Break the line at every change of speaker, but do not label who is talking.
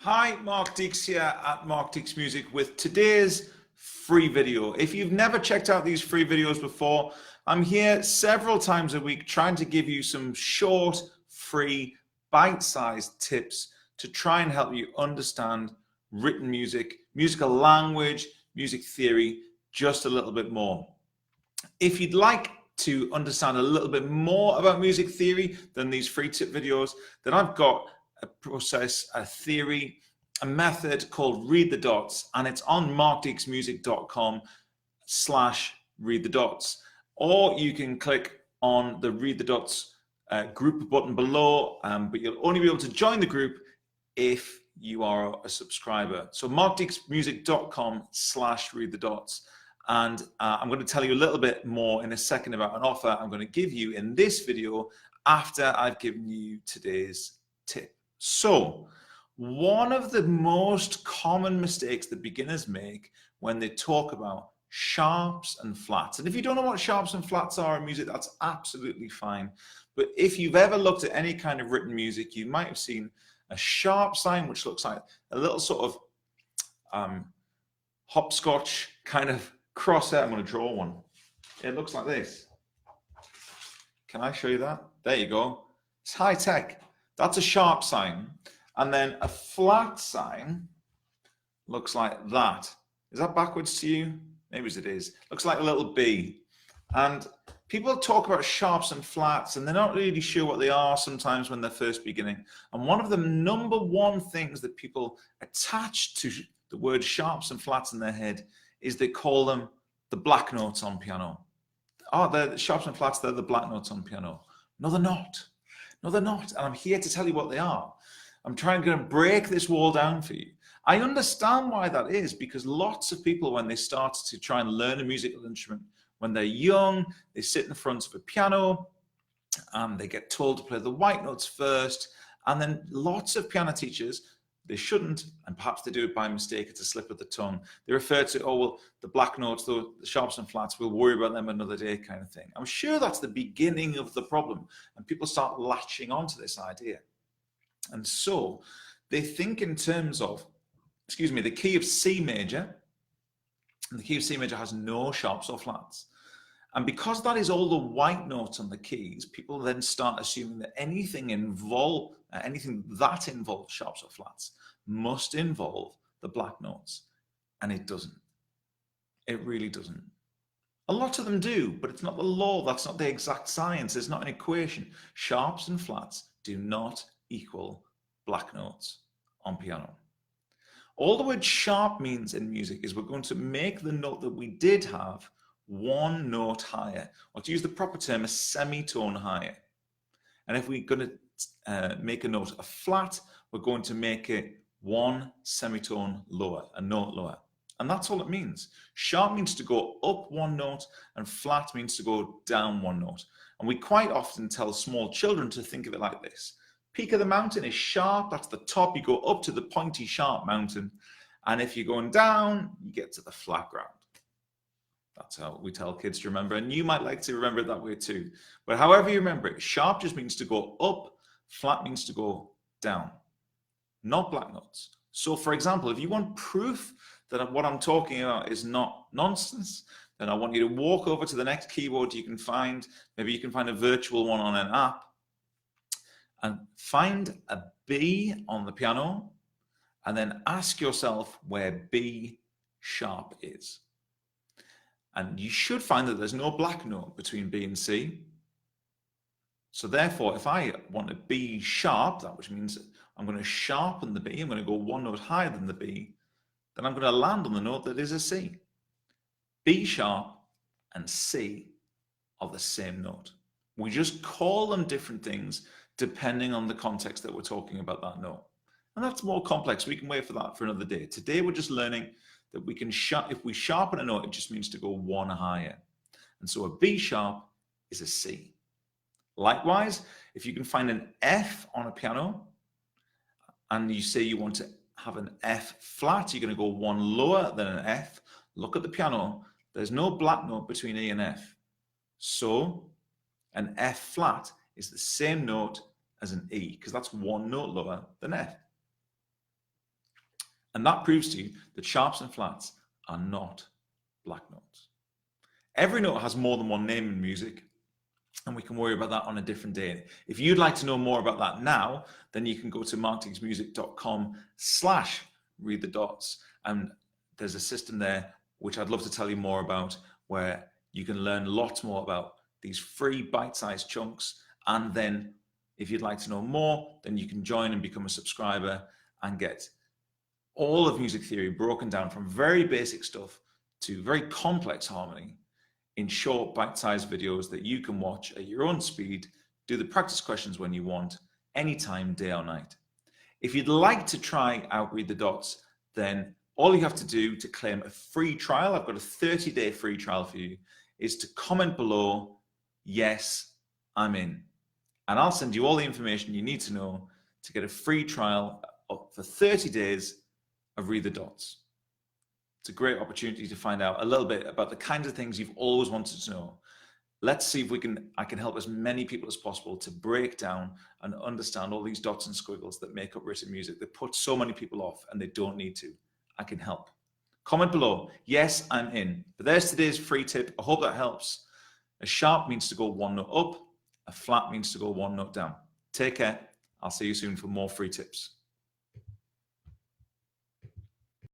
Hi, Mark Deeks here at Mark Deeks Music with today's free video. If you've never checked out these free videos before, I'm here several times a week trying to give you some short, free, bite-sized tips to try and help you understand written music, musical language, music theory, just a little bit more. If you'd like to understand a little bit more about music theory than these free tip videos, then I've got a process, a theory, a method called Read the Dots, and it's on markdeeksmusic.com/read the dots. Or you can click on the Read the Dots group button below, but you'll only be able to join the group if you are a subscriber. So markdeeksmusic.com/read the dots. And I'm going to tell you a little bit more in a second about an offer I'm going to give you in this video after I've given you today's tip. So, one of the most common mistakes that beginners make when they talk about sharps and flats, and if you don't know what sharps and flats are in music, that's absolutely fine. But if you've ever looked at any kind of written music, you might have seen a sharp sign, which looks like a little sort of hopscotch kind of crosshair. I'm going to draw one. It looks like this. Can I show you that? There you go. It's high tech. That's a sharp sign. And then a flat sign looks like that. Is that backwards to you? Maybe it is. Looks like a little B. And people talk about sharps and flats, and they're not really sure what they are sometimes when they're first beginning. And one of the number one things that people attach to the word sharps and flats in their head is they call them the black notes on piano. Oh, they're the sharps and flats, they're the black notes on piano. No, they're not. No, they're not. And I'm here to tell you what they are. I'm trying to break this wall down for you. I understand why that is, because lots of people, when they start to try and learn a musical instrument, when they're young, they sit in front of a piano and they get told to play the white notes first. And then lots of piano teachers, they shouldn't, and perhaps they do it by mistake, it's a slip of the tongue. They refer to, oh, well, the black notes, the sharps and flats, we'll worry about them another day kind of thing. I'm sure that's the beginning of the problem, and people start latching onto this idea. And so they think in terms of, the key of C major, and the key of C major has no sharps or flats. And because that is all the white notes on the keys, people then start assuming that anything that involves sharps or flats must involve the black notes. And it doesn't. It really doesn't. A lot of them do, but it's not the law. That's not the exact science. It's not an equation. Sharps and flats do not equal black notes on piano. All the word sharp means in music is we're going to make the note that we did have one note higher, or to use the proper term, a semitone higher. And if we're going to make a note a flat, we're going to make it one semitone lower, a note lower. And that's all it means. Sharp means to go up one note, and flat means to go down one note. And we quite often tell small children to think of it like this. Peak of the mountain is sharp, that's the top. You go up to the pointy, sharp mountain. And if you're going down, you get to the flat ground. That's how we tell kids to remember. And you might like to remember it that way too. But however you remember it, sharp just means to go up, flat means to go down, not black notes. So for example, if you want proof that what I'm talking about is not nonsense, then I want you to walk over to the next keyboard you can find. Maybe you can find a virtual one on an app, and find a B on the piano, and then ask yourself where B sharp is. And you should find that there's no black note between B and C. So therefore, if I want a B sharp, that which means I'm going to sharpen the B, I'm going to go one note higher than the B, then I'm going to land on the note that is a C. B sharp and C are the same note. We just call them different things depending on the context that we're talking about that note. And that's more complex. We can wait for that for another day. Today, we're just learning that we can, if we sharpen a note, it just means to go one higher. And so a B sharp is a C. Likewise, if you can find an F on a piano, and you say you want to have an F flat, you're going to go one lower than an F. Look at the piano. There's no black note between E and F. So an F flat is the same note as an E, because that's one note lower than F. And that proves to you that sharps and flats are not black notes. Every note has more than one name in music, and we can worry about that on a different day. If you'd like to know more about that now, then you can go to markdeeksmusic.com/read the dots. And there's a system there, which I'd love to tell you more about, where you can learn lots more about these free bite-sized chunks. And then if you'd like to know more, then you can join and become a subscriber and get all of music theory broken down from very basic stuff to very complex harmony in short bite-sized videos that you can watch at your own speed, do the practice questions when you want, anytime, day or night. If you'd like to try out Read the Dots, then all you have to do to claim a free trial, I've got a 30-day free trial for you, is to comment below, yes, I'm in. And I'll send you all the information you need to know to get a free trial for 30 days of Read the Dots. It's a great opportunity to find out a little bit about the kinds of things you've always wanted to know. Let's see if I can help as many people as possible to break down and understand all these dots and squiggles that make up written music that put so many people off, and they don't need to. I can help. Comment below, yes, I'm in. But there's today's free tip. I hope that helps. A sharp means to go one note up. A flat means to go one note down. Take care. I'll see you soon for more free tips.